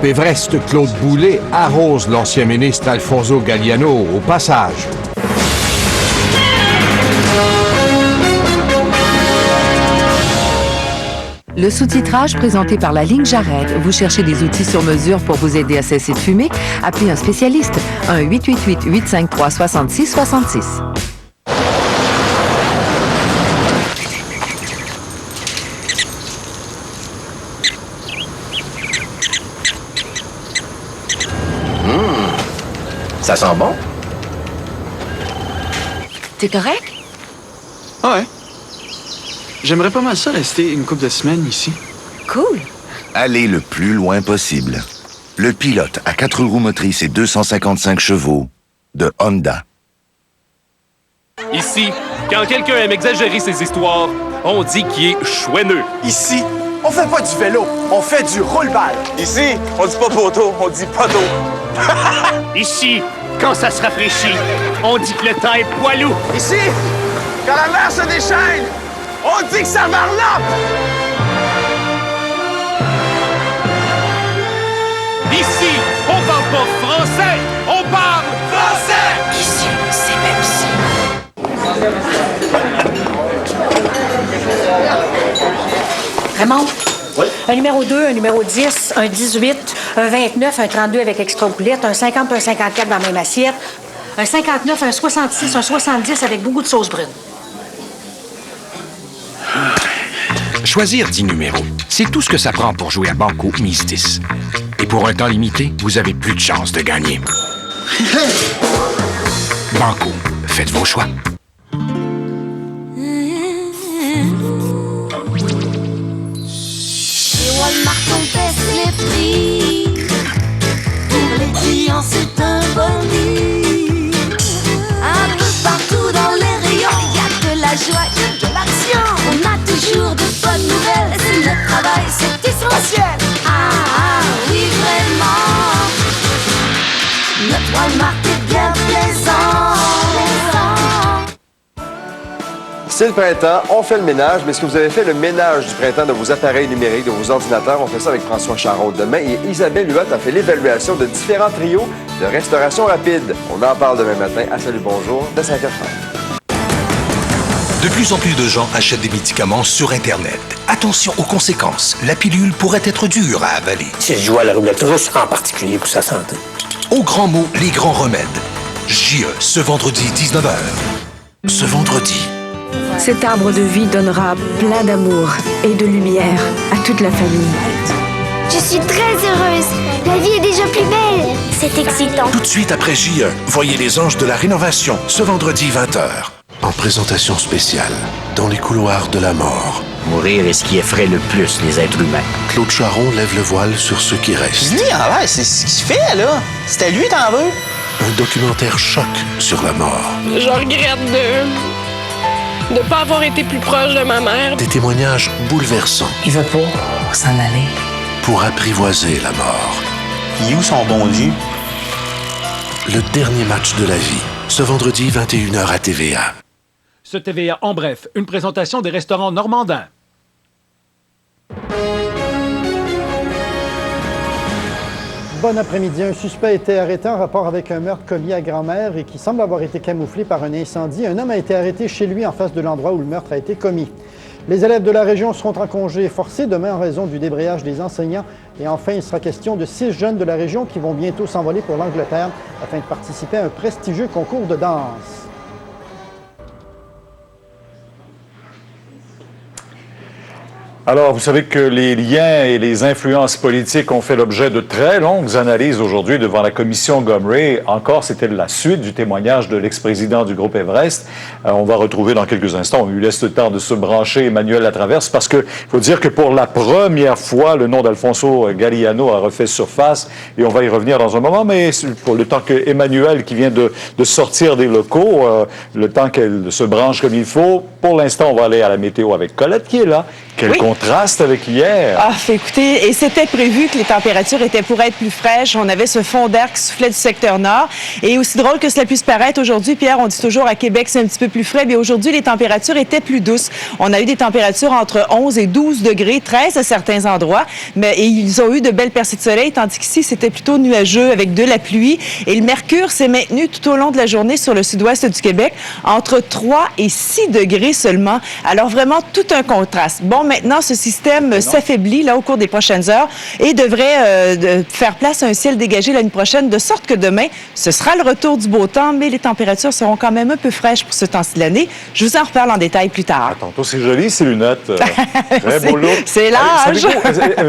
groupe Everest, Claude Boulay, arrose l'ancien ministre Alfonso Galliano au passage. Le sous-titrage présenté par la ligne J'arrête. Vous cherchez des outils sur mesure pour vous aider à cesser de fumer? Appelez un spécialiste. 1-888-853-6666. Ça sent bon? T'es correct? Ouais. J'aimerais pas mal ça rester une couple de semaines ici. Cool. Allez le plus loin possible. Le Pilote à 4 roues motrices et 255 chevaux de Honda. Ici, quand quelqu'un aime exagérer ses histoires, on dit qu'il est chouineux. Ici, on fait pas du vélo, on fait du roule-balle. Ici, on dit pas poteau, on dit pas d'eau. Ici, quand ça se rafraîchit, on dit que le temps est poilou. Ici, quand la mer se déchaîne, on dit que ça varlope. Ici, on parle pas français, on parle français. Ici, c'est Pepsi. Raymond? Oui? Un numéro 2, un numéro 10, un 18, un 29, un 32 avec extra boulette, un 50 et un 54 dans la même assiette, un 59, un 66, un 70 avec beaucoup de sauce brune. Choisir 10 numéros, c'est tout ce que ça prend pour jouer à Banco Mise 10. Et pour un temps limité, vous avez plus de chances de gagner. Banco, faites vos choix. Walmart, on baisse les prix. Pour les clients, c'est un bonus. Un peu partout dans les rayons, il y a de la joie, il y a de l'action. On a toujours de bonnes nouvelles. C'est le travail, c'est essentiel. Oui, vraiment. Notre Walmart est bien plaisant. C'est le printemps, on fait le ménage, mais est-ce que vous avez fait le ménage du printemps de vos appareils numériques, de vos ordinateurs? On fait ça avec François Charon demain et Isabelle Huot a fait l'évaluation de différents trios de restauration rapide. On en parle demain matin à Salut Bonjour de 5h30. De plus en plus de gens achètent des médicaments sur Internet. Attention aux conséquences. La pilule pourrait être dure à avaler. Si je joue à la roulette russe, en particulier pour sa santé. Aux grands mots, les grands remèdes. JE, ce vendredi 19h. Ce vendredi. Cet arbre de vie donnera plein d'amour et de lumière à toute la famille. Je suis très heureuse. La vie est déjà plus belle. C'est excitant. Tout de suite après JE, voyez les anges de la rénovation, ce vendredi 20h. En présentation spéciale, dans les couloirs de la mort. Mourir est ce qui effraie le plus les êtres humains. Claude Charon lève le voile sur ceux qui restent. Dis, en vrai, c'est ce qu'il fait, là. C'était lui, t'en veux? Un documentaire choc sur la mort. Je regrette de ne pas avoir été plus proche de ma mère. Des témoignages bouleversants. Il veut pas s'en aller. Pour apprivoiser la mort. Il est où son bon Dieu? Le dernier match de la vie, ce vendredi 21h à TVA. Ce TVA en bref, une présentation des restaurants normandins. Bon après-midi. Un suspect a été arrêté en rapport avec un meurtre commis à Grand-Mère et qui semble avoir été camouflé par un incendie. Un homme a été arrêté chez lui en face de l'endroit où le meurtre a été commis. Les élèves de la région seront en congé forcé demain en raison du débrayage des enseignants. Et enfin, il sera question de 6 jeunes de la région qui vont bientôt s'envoler pour l'Angleterre afin de participer à un prestigieux concours de danse. Alors, vous savez que les liens et les influences politiques ont fait l'objet de très longues analyses aujourd'hui devant la commission Gomery. Encore, c'était la suite du témoignage de l'ex-président du groupe Everest. On va retrouver dans quelques instants, on lui laisse le temps de se brancher, Emmanuel Latraverse, parce que faut dire que pour la première fois, le nom d'Alfonso Galliano a refait surface et on va y revenir dans un moment, mais pour le temps que Emmanuel, qui vient de sortir des locaux, le temps qu'elle se branche comme il faut, pour l'instant, on va aller à la météo avec Colette qui est là Quel contraste avec hier! Ah, écoutez, et c'était prévu que les températures étaient pour être plus fraîches. On avait ce fond d'air qui soufflait du secteur nord. Et aussi drôle que cela puisse paraître, aujourd'hui, Pierre, on dit toujours à Québec, c'est un petit peu plus frais. Mais aujourd'hui, les températures étaient plus douces. On a eu des températures entre 11 et 12 degrés, 13 à certains endroits. Et ils ont eu de belles percées de soleil, tandis qu'ici, c'était plutôt nuageux avec de la pluie. Et le mercure s'est maintenu tout au long de la journée sur le sud-ouest du Québec, entre 3 et 6 degrés seulement. Alors, vraiment, tout un contraste. Bon, maintenant, ce système s'affaiblit là au cours des prochaines heures et devrait faire place à un ciel dégagé l'année prochaine, de sorte que demain, ce sera le retour du beau temps, mais les températures seront quand même un peu fraîches pour ce temps-ci de l'année. Je vous en reparle en détail plus tard. Tantôt, c'est joli, ces lunettes. Très beau look. C'est l'âge.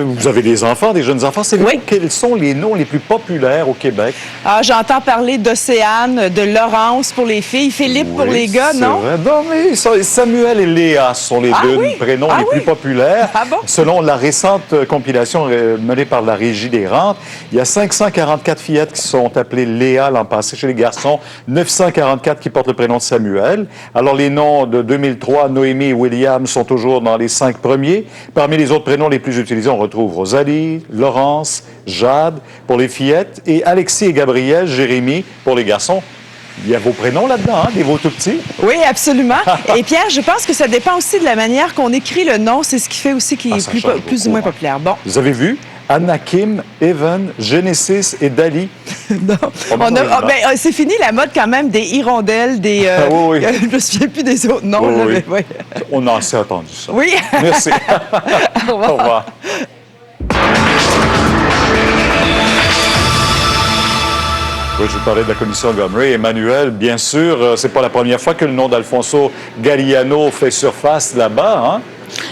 Vous avez des enfants, des jeunes enfants. Savez-vous quels sont les noms les plus populaires au Québec? Ah, j'entends parler d'Océane, de Laurence pour les filles, Philippe pour les gars, non? Vrai. Non, mais Samuel et Léa sont les deux prénoms les plus populaires. Selon la récente compilation menée par la Régie des rentes, il y a 544 fillettes qui sont appelées Léa l'an passé chez les garçons, 944 qui portent le prénom de Samuel. Alors, les noms de 2003, Noémie et William, sont toujours dans les 5 premiers. Parmi les autres prénoms les plus utilisés, on retrouve Rosalie, Laurence, Jade pour les fillettes et Alexis et Gabriel, Jérémy pour les garçons. Il y a vos prénoms là-dedans, des vos tout petits? Oui, absolument. Et Pierre, je pense que ça dépend aussi de la manière qu'on écrit le nom. C'est ce qui fait aussi qu'il est plus ou moins populaire. Bon. Vous avez vu? Anakim, Evan, Genesis et Dali. Non. C'est fini la mode quand même des hirondelles, des... Je ne me souviens plus des autres noms. On a assez attendu ça. Oui. Merci. Au revoir. Au revoir. Oui, je vous parlais de la commission Gomery. Emmanuel, bien sûr, c'est pas la première fois que le nom d'Alfonso Galliano fait surface là-bas, hein?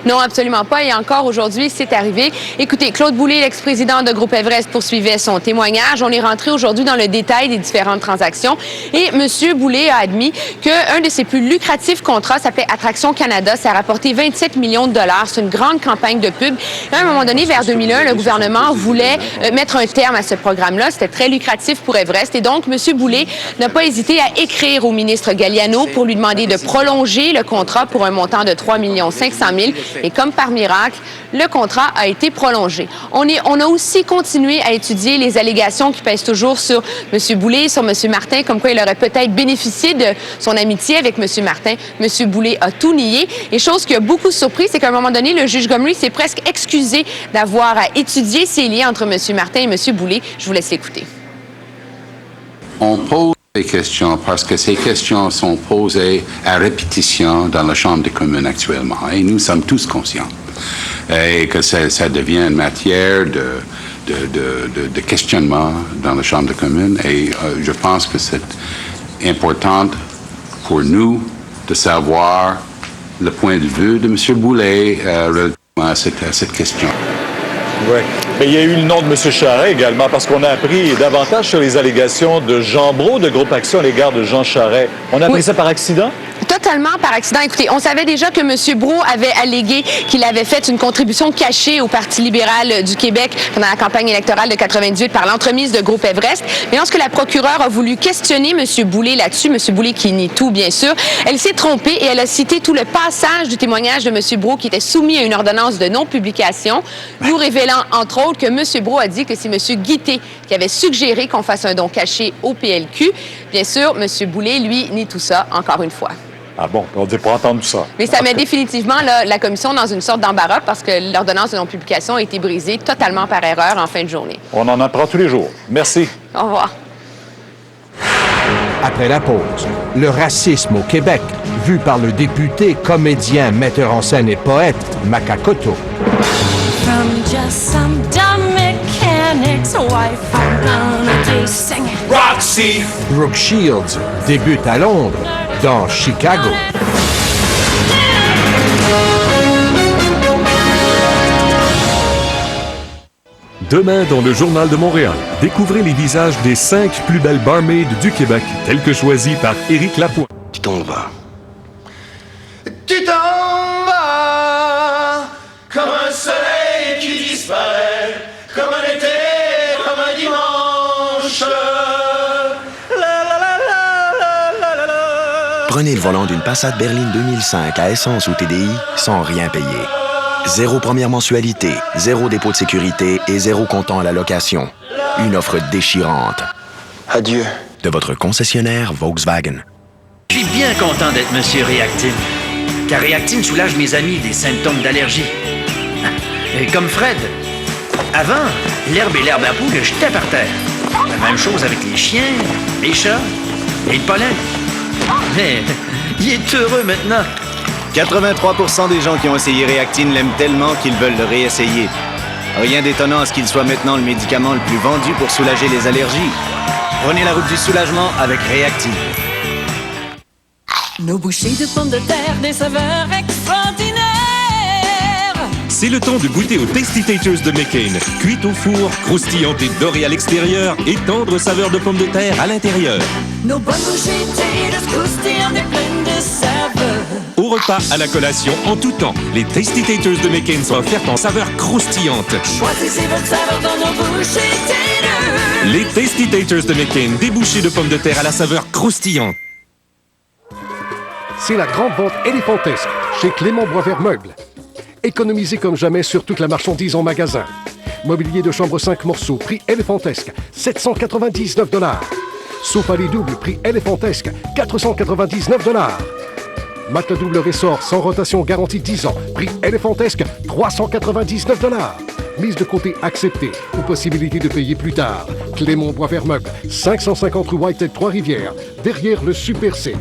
Non, absolument pas. Et encore aujourd'hui, c'est arrivé. Écoutez, Claude Boulay, l'ex-président de Groupe Everest, poursuivait son témoignage. On est rentré aujourd'hui dans le détail des différentes transactions. Et M. Boulay a admis qu'un de ses plus lucratifs contrats s'appelait Attraction Canada. Ça a rapporté 27 millions de dollars. C'est une grande campagne de pub. Et à un moment donné, vers 2001, le gouvernement voulait mettre un terme à ce programme-là. C'était très lucratif pour Everest. Et donc, M. Boulay n'a pas hésité à écrire au ministre Galliano pour lui demander de prolonger le contrat pour un montant de 3 500 000. Et comme par miracle, le contrat a été prolongé. On a aussi continué à étudier les allégations qui pèsent toujours sur M. Boulay, sur M. Martin, comme quoi il aurait peut-être bénéficié de son amitié avec M. Martin. M. Boulay a tout nié. Et chose qui a beaucoup surpris, c'est qu'à un moment donné, le juge Gomery s'est presque excusé d'avoir à étudier ces liens entre M. Martin et M. Boulay. Je vous laisse l'écouter. On pose des questions parce que ces questions sont posées à répétition dans la Chambre des communes actuellement. Et nous sommes tous conscients. Et que ça devient une matière de questionnement dans la Chambre des communes. Et je pense que c'est important pour nous de savoir le point de vue de M. Boulay relativement à cette question. Oui. Mais il y a eu le nom de M. Charest également, parce qu'on a appris davantage sur les allégations de Jean Brault de Groupe Action à l'égard de Jean Charest. On a appris ça par accident? Totalement par accident. Écoutez, on savait déjà que M. Brault avait allégué qu'il avait fait une contribution cachée au Parti libéral du Québec pendant la campagne électorale de 98 par l'entremise de Groupe Everest. Mais lorsque la procureure a voulu questionner M. Boulay là-dessus, M. Boulay qui nie tout, bien sûr, elle s'est trompée et elle a cité tout le passage du témoignage de M. Brault qui était soumis à une ordonnance de non-publication, nous révélant, entre autres, que M. Brault a dit que c'est M. Guité qui avait suggéré qu'on fasse un don caché au PLQ. Bien sûr, M. Boulay, lui, nie tout ça, encore une fois. Ah bon, on n'a pas entendu ça. Mais ça met définitivement la commission dans une sorte d'embarras parce que l'ordonnance de non-publication a été brisée totalement par erreur en fin de journée. On en apprend tous les jours. Merci. Au revoir. Après la pause, le racisme au Québec, vu par le député, comédien, metteur en scène et poète Makakoto. From just some dumb mechanic's wife, I'm gonna be singing Roxy! Brooke Shields débute à Londres, dans Chicago. Demain, dans le Journal de Montréal, découvrez les visages des 5 plus belles barmaids du Québec, tels que choisis par Éric Lapointe. Tu t'en vas. Tu t'en vas comme un soleil qui disparaît, comme un été, comme un dimanche. Prenez le volant d'une Passat berline 2005 à essence ou TDI sans rien payer. 0 première mensualité, 0 dépôt de sécurité et 0 comptant à la location. Une offre déchirante. Adieu. De votre concessionnaire Volkswagen. Je suis bien content d'être Monsieur Réactine. Car Réactine soulage mes amis des symptômes d'allergie. Et comme Fred. Avant, l'herbe et l'herbe à poule le jetaient par terre. La même chose avec les chiens, les chats et le pollen. Mais il est heureux maintenant. 83% des gens qui ont essayé Réactine l'aiment tellement qu'ils veulent le réessayer. Rien d'étonnant à ce qu'il soit maintenant le médicament le plus vendu pour soulager les allergies. Prenez la route du soulagement avec Réactine. Nos bouchées de pommes de terre, des saveurs extraordinaires. C'est le temps de goûter aux Tasty Taters de McCain. Cuites au four, croustillantes et dorées à l'extérieur et tendres saveurs de pommes de terre à l'intérieur. Nos bonnes bouchées taters croustillantes et pleines de saveurs. Au repas, à la collation, en tout temps, les Tasty Taters de McCain sont offertes en saveurs croustillantes. Choisissez votre saveur dans nos bouchées taters. Les Tasty Taters de McCain, des bouchées de pommes de terre à la saveur croustillante. C'est la grande vente éléphantesque chez Clément Boisvert Meubles. Économisez comme jamais sur toute la marchandise en magasin. Mobilier de chambre 5 morceaux, prix éléphantesque, 799 $. Sofa lit double, prix éléphantesque, 499 $. Matelas double ressort sans rotation garantie 10 ans, prix éléphantesque, 399 $. Mise de côté acceptée ou possibilité de payer plus tard. Clément Boisvert Meubles, 550 rue Whitehead, Trois-Rivières, derrière le Super C.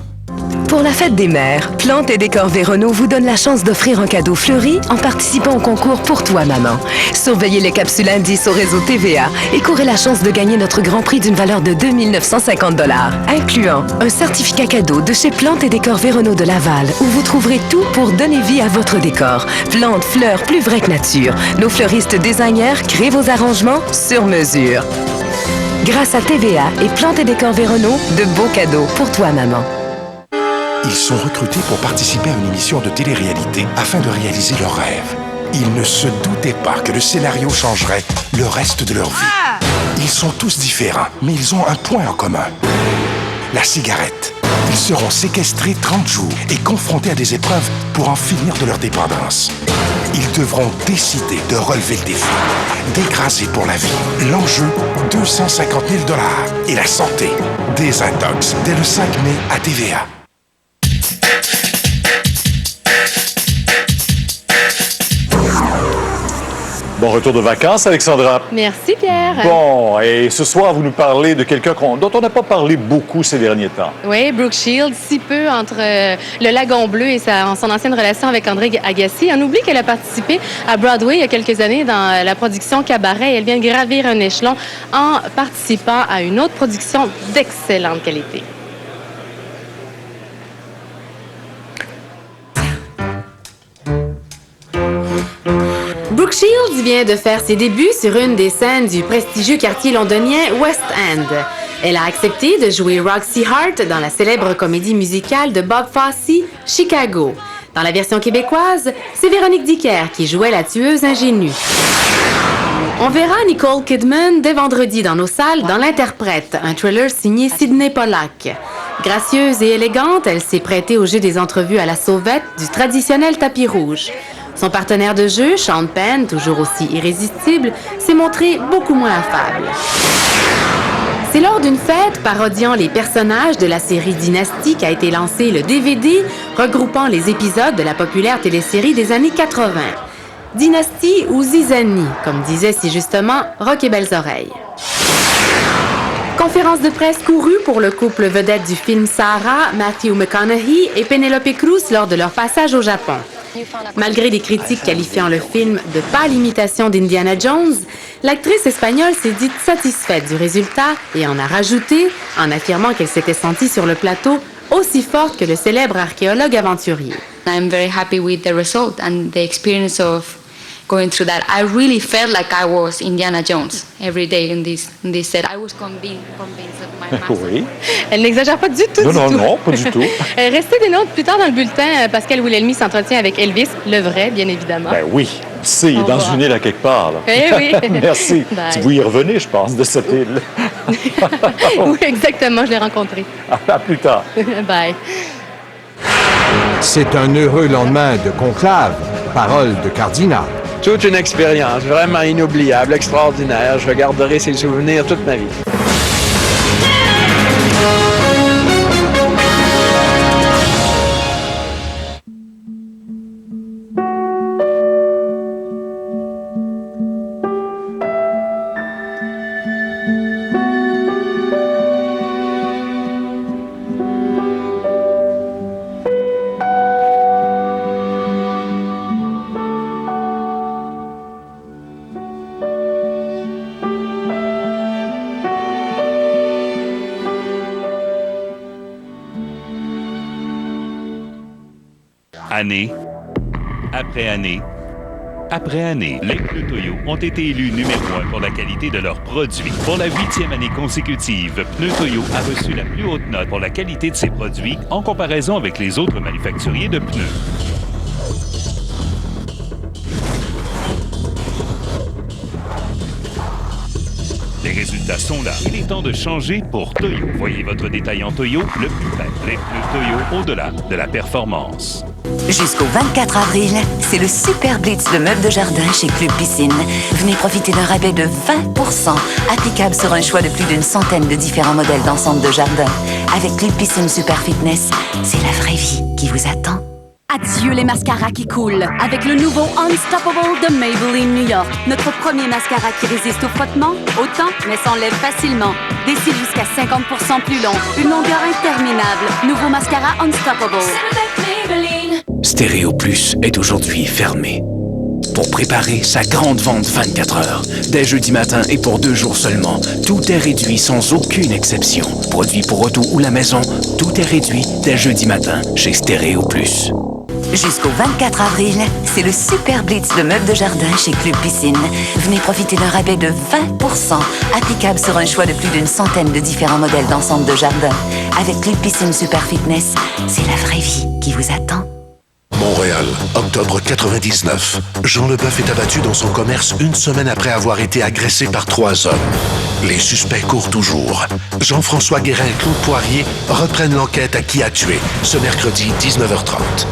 Pour la fête des mères, Plantes et Décors Véronneau vous donne la chance d'offrir un cadeau fleuri en participant au concours Pour toi, maman. Surveillez les capsules indices au réseau TVA et courez la chance de gagner notre grand prix d'une valeur de 2 950 $, incluant un certificat cadeau de chez Plantes et Décors Véronneau de Laval, où vous trouverez tout pour donner vie à votre décor. Plantes, fleurs, plus vraies que nature. Nos fleuristes designers créent vos arrangements sur mesure. Grâce à TVA et Plantes et Décors Véronneau, de beaux cadeaux pour toi, maman. Ils sont recrutés pour participer à une émission de télé-réalité afin de réaliser leurs rêves. Ils ne se doutaient pas que le scénario changerait le reste de leur vie. Ils sont tous différents, mais ils ont un point en commun. La cigarette. Ils seront séquestrés 30 jours et confrontés à des épreuves pour en finir de leur dépendance. Ils devront décider de relever le défi, d'écraser pour la vie. L'enjeu, 250 000 $. Et la santé. Désintox, dès le 5 mai à TVA. Bon retour de vacances, Alexandra. Merci, Pierre. Bon, et ce soir, vous nous parlez de quelqu'un dont on n'a pas parlé beaucoup ces derniers temps. Oui, Brooke Shields, si peu entre le Lagon Bleu et son ancienne relation avec André Agassi. On oublie qu'elle a participé à Broadway il y a quelques années dans la production Cabaret. Elle vient de gravir un échelon en participant à une autre production d'excellente qualité. Brooke Shields vient de faire ses débuts sur une des scènes du prestigieux quartier londonien West End. Elle a accepté de jouer Roxy Hart dans la célèbre comédie musicale de Bob Fosse, Chicago. Dans la version québécoise, c'est Véronique Dicker qui jouait la tueuse ingénue. On verra Nicole Kidman dès vendredi dans nos salles dans L'Interprète, un thriller signé Sidney Pollack. Gracieuse et élégante, elle s'est prêtée au jeu des entrevues à la sauvette du traditionnel tapis rouge. Son partenaire de jeu, Sean Penn, toujours aussi irrésistible, s'est montré beaucoup moins affable. C'est lors d'une fête parodiant les personnages de la série Dynasty qu'a été lancé le DVD regroupant les épisodes de la populaire télésérie des années 80. Dynasty ou Zizanie, comme disait si justement Rock et Belles Oreilles. Conférence de presse courue pour le couple vedette du film Sarah, Matthew McConaughey et Penelope Cruz lors de leur passage au Japon. Malgré des critiques qualifiant le film de pâle imitation d'Indiana Jones, l'actrice espagnole s'est dite satisfaite du résultat et en a rajouté, en affirmant qu'elle s'était sentie sur le plateau aussi forte que le célèbre archéologue aventurier. I'm very happy with the result and the experience of going through that. I really felt like I was Indiana Jones every day in this set. I was convinced of my master. Oui. Elle n'exagère pas du tout. Non, pas du tout. Restez des notes plus tard dans le bulletin. Pascal Wilhelmy s'entretient avec Elvis, le vrai, bien évidemment. Ben oui, il est dans une île à quelque part. Là. Eh oui. Merci. Bye. Vous y revenez, je pense, de cette île. Oui, exactement, je l'ai rencontré. À plus tard. Bye. C'est un heureux lendemain de conclave Parole de cardinal. Toute une expérience vraiment inoubliable, extraordinaire. Je garderai ces souvenirs toute ma vie. Année après année après année, les pneus Toyo ont été élus numéro 1 pour la qualité de leurs produits. Pour la 8e année consécutive, Pneus Toyo a reçu la plus haute note pour la qualité de ses produits en comparaison avec les autres manufacturiers de pneus. Les résultats sont là. Il est temps de changer pour Toyo. Voyez votre détaillant Toyo le plus près. Les pneus Toyo au-delà de la performance. Jusqu'au 24 avril, c'est le Super Blitz de meubles de jardin chez Club Piscine. Venez profiter d'un rabais de 20%, applicable sur un choix de plus d'une centaine de différents modèles d'ensemble de jardin. Avec Club Piscine Super Fitness, c'est la vraie vie qui vous attend. Adieu les mascaras qui coulent. Avec le nouveau Unstoppable de Maybelline New York. Notre premier mascara qui résiste au frottement, au temps, mais s'enlève facilement. Des cils jusqu'à 50% plus longs. Une longueur interminable. Nouveau mascara Unstoppable. Stéréo Plus est aujourd'hui fermé. Pour préparer sa grande vente 24 heures, dès jeudi matin et pour 2 jours seulement, tout est réduit sans aucune exception. Produit pour auto ou la maison, tout est réduit dès jeudi matin chez Stéréo Plus. Jusqu'au 24 avril, c'est le Super Blitz de meubles de jardin chez Club Piscine. Venez profiter d'un rabais de 20%, applicable sur un choix de plus d'une centaine de différents modèles d'ensemble de jardin. Avec Club Piscine Super Fitness, c'est la vraie vie qui vous attend. Montréal, octobre 99. Jean Leboeuf est abattu dans son commerce une semaine après avoir été agressé par 3 hommes. Les suspects courent toujours. Jean-François Guérin et Claude Poirier reprennent l'enquête à qui a tué ce mercredi 19h30.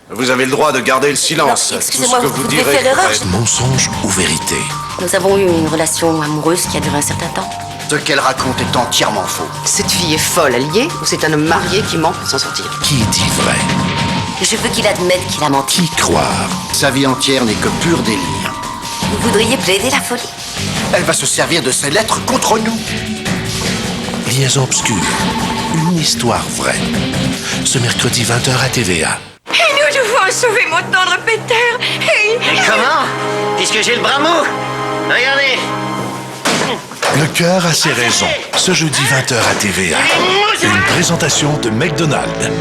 Vous avez le droit de garder le silence. Non, excusez-moi, tout ce que vous direz. devez faire l'erreur. Mensonge ou vérité? Nous avons eu une relation amoureuse qui a duré un certain temps. Ce qu'elle raconte est entièrement faux. Cette fille est folle, elle y est, ou c'est un homme marié qui ment pour s'en sortir? Qui dit vrai? Je veux qu'il admette qu'il a menti. Qui croire? Sa vie entière n'est que pur délire. Vous voudriez plaider la folie? Elle va se servir de ses lettres contre nous. Liaison obscure. Une histoire vraie. Ce mercredi 20h à TVA. Et nous devons sauver mon tendre Peter. Mais comment? Puisque j'ai le bras mou. Regardez. Le cœur a ses raisons. Ce jeudi 20h à TVA. Une présentation de McDonald's.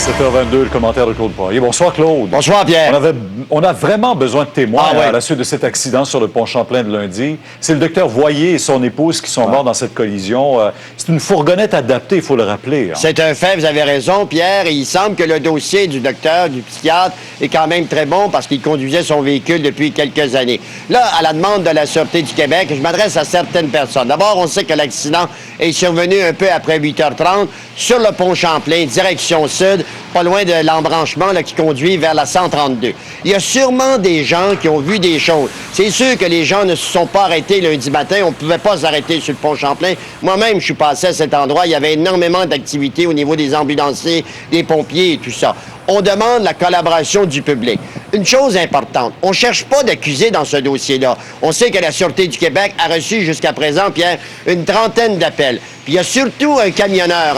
7h22, le commentaire de Claude Poirier. Bonsoir, Claude. Bonsoir, Pierre. On a vraiment besoin de témoins à la suite de cet accident sur le pont Champlain de lundi. C'est le docteur Voyer et son épouse qui sont morts dans cette collision. C'est une fourgonnette adaptée, il faut le rappeler. Hein. C'est un fait, vous avez raison, Pierre. Et il semble que le dossier du docteur, du psychiatre, est quand même très bon parce qu'il conduisait son véhicule depuis quelques années. Là, à la demande de la Sûreté du Québec, je m'adresse à certaines personnes. D'abord, on sait que l'accident est survenu un peu après 8h30 sur le pont Champlain, direction sud, pas loin de l'embranchement là, qui conduit vers la 132. Il y a sûrement des gens qui ont vu des choses. C'est sûr que les gens ne se sont pas arrêtés lundi matin. On ne pouvait pas s'arrêter sur le pont Champlain. Moi-même, je suis passé à cet endroit. Il y avait énormément d'activités au niveau des ambulanciers, des pompiers et tout ça. On demande la collaboration du public. Une chose importante, on ne cherche pas d'accusés dans ce dossier-là. On sait que la Sûreté du Québec a reçu jusqu'à présent, Pierre, une trentaine d'appels. Puis il y a surtout un camionneur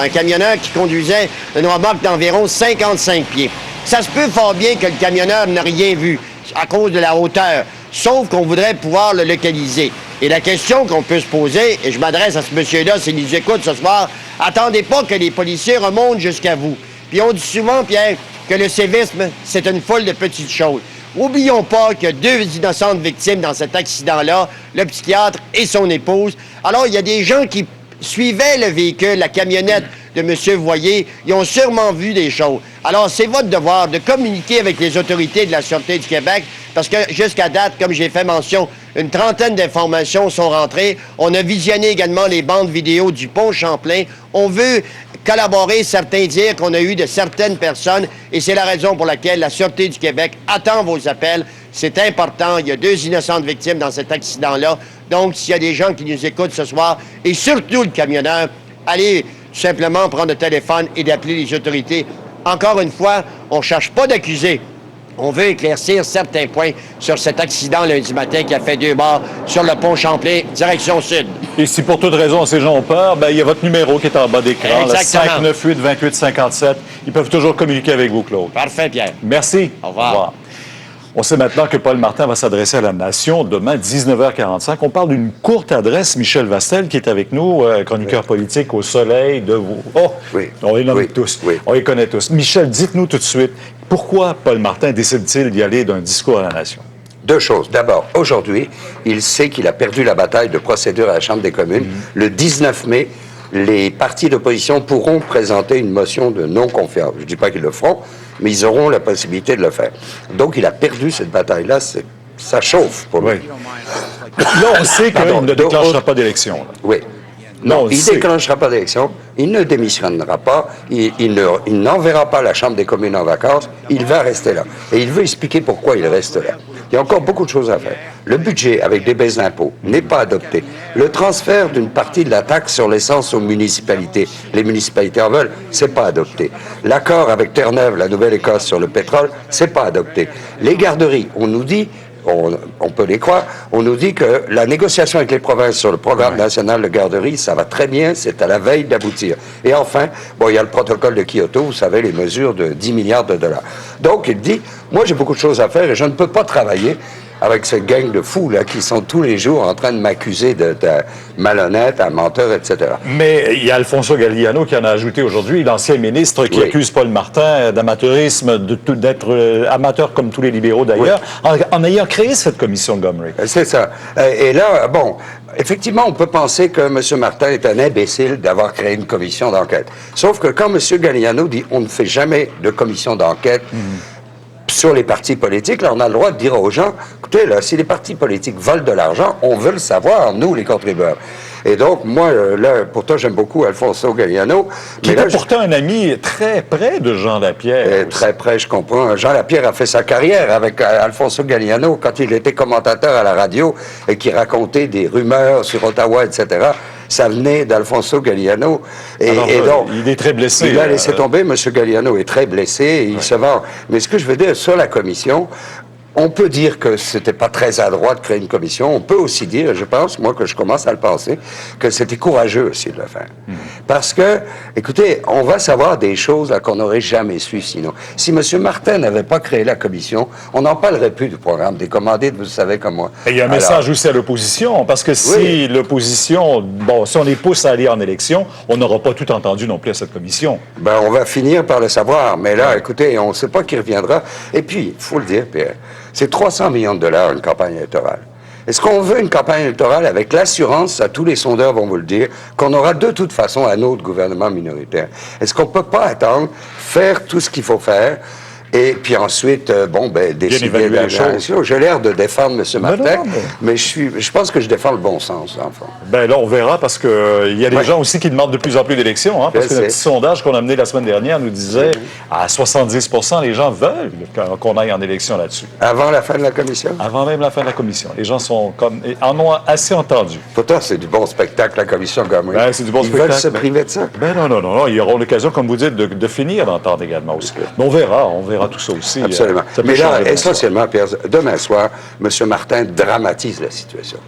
qui conduisait une remorque d'environ 55 pieds. Ça se peut fort bien que le camionneur n'a rien vu à cause de la hauteur, sauf qu'on voudrait pouvoir le localiser. Et la question qu'on peut se poser, et je m'adresse à ce monsieur-là s'il nous écoute ce soir, attendez pas que les policiers remontent jusqu'à vous. Puis on dit souvent, Pierre, que le sévisme, c'est une foule de petites choses. Oublions pas qu'il y a 2 innocentes victimes dans cet accident-là, le psychiatre et son épouse. Alors, il y a des gens qui suivaient le véhicule, la camionnette de M. Voyer. Ils ont sûrement vu des choses. Alors, c'est votre devoir de communiquer avec les autorités de la Sûreté du Québec parce que, jusqu'à date, comme j'ai fait mention Une trentaine d'informations sont rentrées. On a visionné également les bandes vidéo du pont Champlain. On veut collaborer, certains dire qu'on a eu de certaines personnes, et c'est la raison pour laquelle la Sûreté du Québec attend vos appels. C'est important. Il y a 2 innocentes victimes dans cet accident-là. Donc, s'il y a des gens qui nous écoutent ce soir, et surtout le camionneur, allez tout simplement prendre le téléphone et d'appeler les autorités. Encore une fois, on ne cherche pas d'accusés. On veut éclaircir certains points sur cet accident lundi matin qui a fait 2 morts sur le pont Champlain, direction sud. Et si pour toute raison ces gens ont peur, il y a votre numéro qui est en bas d'écran, le 598-2857. Ils peuvent toujours communiquer avec vous, Claude. Parfait, Pierre. Merci. Au revoir. On sait maintenant que Paul Martin va s'adresser à la Nation demain, 19h45. On parle d'une courte adresse. Michel Vastel, qui est avec nous, chroniqueur politique au Soleil de vous. Oh, oui. On les nomme tous. Oui. On les connaît tous. Michel, dites-nous tout de suite, pourquoi Paul Martin décide-t-il d'y aller d'un discours à la Nation? 2 choses. D'abord, aujourd'hui, il sait qu'il a perdu la bataille de procédure à la Chambre des communes. Le 19 mai, les partis d'opposition pourront présenter une motion de non-confiance. Je ne dis pas qu'ils le feront, mais ils auront la possibilité de le faire. Donc, il a perdu cette bataille-là. Ça chauffe pour lui. Là, on sait qu'il ne déclenchera pas d'élection. Oui. Non, il ne déclenchera pas d'élection. Il ne démissionnera pas. Il n'enverra pas la Chambre des communes en vacances. Il va rester là. Et il veut expliquer pourquoi il reste là. Il y a encore beaucoup de choses à faire. Le budget, avec des baisses d'impôts, n'est pas adopté. Le transfert d'une partie de la taxe sur l'essence aux municipalités, les municipalités en veulent, c'est pas adopté. L'accord avec Terre-Neuve, la Nouvelle-Écosse, sur le pétrole, c'est pas adopté. Les garderies, on nous dit, on peut les croire, on nous dit que la négociation avec les provinces sur le programme national de garderie, ça va très bien, c'est à la veille d'aboutir. Et enfin, il y a le protocole de Kyoto, vous savez, les mesures de 10 milliards de dollars. Donc, il dit, moi, j'ai beaucoup de choses à faire et je ne peux pas travailler avec cette gang de fous là qui sont tous les jours en train de m'accuser d'être malhonnête, un menteur, etc. Mais il y a Alfonso Galliano qui en a ajouté aujourd'hui, l'ancien ministre qui accuse Paul Martin d'amateurisme, d'être amateur comme tous les libéraux d'ailleurs, en ayant créé cette commission Gomery. C'est ça. Et là, effectivement, on peut penser que M. Martin est un imbécile d'avoir créé une commission d'enquête. Sauf que quand M. Galliano dit on ne fait jamais de commission d'enquête, sur les partis politiques, là, on a le droit de dire aux gens, écoutez, là, si les partis politiques volent de l'argent, on veut le savoir, nous, les contribuables. Et donc, moi, là, pourtant, j'aime beaucoup Alfonso Galliano. Qui était pourtant un ami très près de Jean Lapierre. Très près, je comprends. Jean Lapierre a fait sa carrière avec Alfonso Galliano quand il était commentateur à la radio et qui racontait des rumeurs sur Ottawa, etc. Ça venait d'Alfonso Galliano. Et donc, il est très blessé. Il a laissé tomber. M. Galliano est très blessé et il se vend. Mais ce que je veux dire sur la commission, on peut dire que c'était pas très adroit de créer une commission. On peut aussi dire, je pense, moi, que je commence à le penser, que c'était courageux aussi de le faire. Parce que, écoutez, on va savoir des choses là, qu'on n'aurait jamais su sinon. Si M. Martin n'avait pas créé la commission, on n'en parlerait plus du programme des commandites, vous savez comme moi. Et il y a un message aussi à l'opposition, parce que si l'opposition, si on les pousse à aller en élection, on n'aura pas tout entendu non plus à cette commission. On va finir par le savoir. Mais là, écoutez, on ne sait pas qui reviendra. Et puis, il faut le dire, Pierre, c'est 300 millions de dollars une campagne électorale. Est-ce qu'on veut une campagne électorale avec l'assurance, ça tous les sondeurs vont vous le dire, qu'on aura de toute façon un autre gouvernement minoritaire? Est-ce qu'on ne peut pas attendre, faire tout ce qu'il faut faire, et puis ensuite, décider de la chose? J'ai l'air de défendre M. Martin, mais je pense que je défends le bon sens, en fond. Là, on verra, parce qu'il y a des gens aussi qui demandent de plus en plus d'élections, parce que le petit sondage qu'on a mené la semaine dernière nous disait à 70% les gens veulent qu'on aille en élection là-dessus. Avant la fin de la commission? Avant même la fin de la commission. Les gens en ont assez entendu. Pourtant, c'est du bon spectacle, la commission Gomery. C'est du bon Ils spectacle. veulent se priver de ça? Non. Ils auront l'occasion, comme vous dites, de finir d'entendre également aussi. Mais on verra tout ça aussi. Absolument. Mais là, essentiellement, Pierre, demain soir, M. Martin dramatise la situation.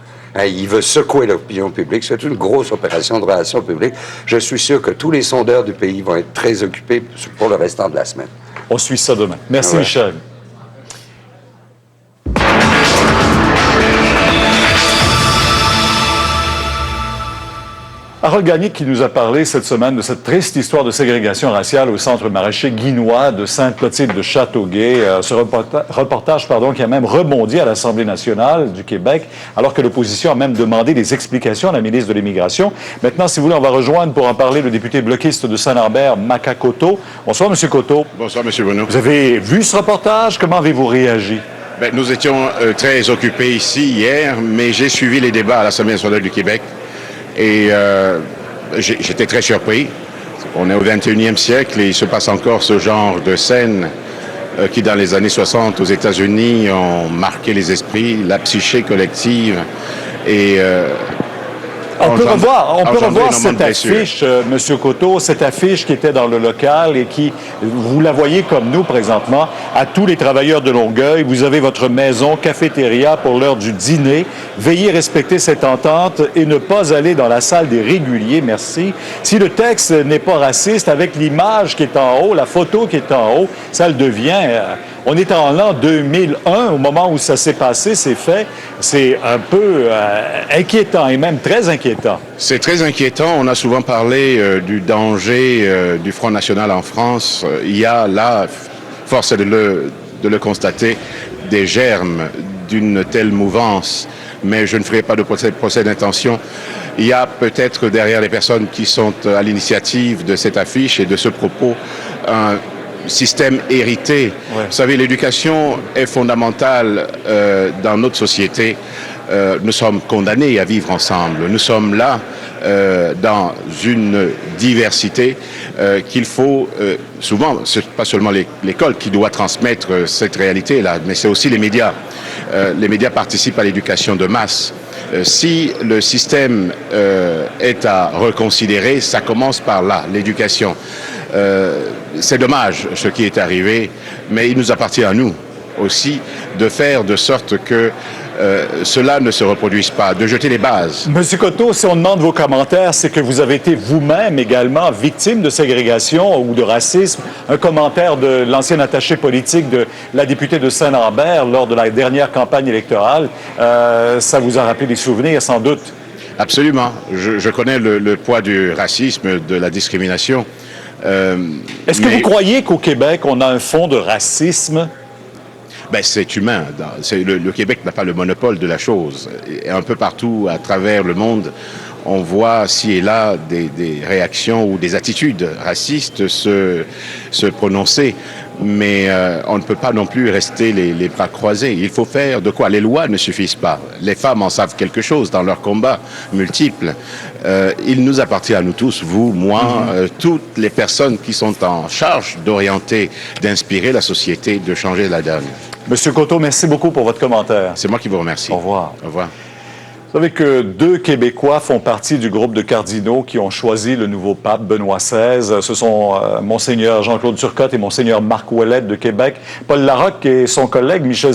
Il veut secouer l'opinion publique. C'est une grosse opération de relations publiques. Je suis sûr que tous les sondeurs du pays vont être très occupés pour le restant de la semaine. On suit ça demain. Merci, Michel. Harold Gagné qui nous a parlé cette semaine de cette triste histoire de ségrégation raciale au centre maraîcher guinois de Sainte-Clotilde de Châteauguay. Ce reportage qui a même rebondi à l'Assemblée nationale du Québec, alors que l'opposition a même demandé des explications à la ministre de l'Immigration. Maintenant, si vous voulez, on va rejoindre pour en parler le député bloquiste de Saint-Lambert, Maca Coteau. Bonsoir, M. Coteau. Bonsoir, M. Bonneau. Vous avez vu ce reportage? Comment avez-vous réagi? Bien, nous étions très occupés ici hier, mais j'ai suivi les débats à l'Assemblée nationale du Québec et j'étais très surpris. On est au 21e siècle et il se passe encore ce genre de scènes qui, dans les années 60 aux États-Unis, ont marqué les esprits, la psyché collective et... On peut revoir cette affiche, M. Coteau, cette affiche qui était dans le local et qui, vous la voyez comme nous présentement, à tous les travailleurs de Longueuil. Vous avez votre maison, cafétéria pour l'heure du dîner. Veuillez respecter cette entente et ne pas aller dans la salle des réguliers, merci. Si le texte n'est pas raciste, avec l'image qui est en haut, la photo qui est en haut, ça le devient. On est en l'an 2001, au moment où ça s'est passé, c'est fait. C'est un peu inquiétant et même très inquiétant. C'est très inquiétant. On a souvent parlé du danger du Front national en France. Il y a là, force est de le constater, des germes d'une telle mouvance. Mais je ne ferai pas de procès d'intention. Il y a peut-être derrière les personnes qui sont à l'initiative de cette affiche et de ce propos un système hérité. Ouais. Vous savez, l'éducation est fondamentale dans notre société. Nous sommes condamnés à vivre ensemble. Nous sommes là dans une diversité qu'il faut souvent, c'est pas seulement l'école qui doit transmettre cette réalité-là, mais c'est aussi les médias. Les médias participent à l'éducation de masse. Si le système est à reconsidérer, ça commence par là, l'éducation. C'est dommage ce qui est arrivé, mais il nous appartient à nous aussi de faire de sorte que cela ne se reproduise pas, de jeter les bases. Monsieur Coteau, si on demande vos commentaires, c'est que vous avez été vous-même également victime de ségrégation ou de racisme. Un commentaire de l'ancien attaché politique de la députée de Saint-Lambert lors de la dernière campagne électorale, ça vous a rappelé des souvenirs, sans doute. Absolument. Je connais le poids du racisme, de la discrimination. Est-ce que vous croyez qu'au Québec, on a un fond de racisme? Ben, c'est humain. Le Québec n'a pas le monopole de la chose. Et un peu partout à travers le monde, on voit ci et là des réactions ou des attitudes racistes se prononcer. Mais on ne peut pas non plus rester les bras croisés. Il faut faire de quoi? Les lois ne suffisent pas. Les femmes en savent quelque chose dans leurs combats multiples. Il nous appartient à nous tous, vous, moi, toutes les personnes qui sont en charge d'orienter, d'inspirer la société, de changer la donne. Monsieur Coteau, merci beaucoup pour votre commentaire. C'est moi qui vous remercie. Au revoir. Au revoir. Vous savez que 2 Québécois font partie du groupe de cardinaux qui ont choisi le nouveau pape Benoît XVI. Ce sont Monseigneur Jean-Claude Turcotte et Monseigneur Marc Ouellette de Québec. Paul Larocque et son collègue Michel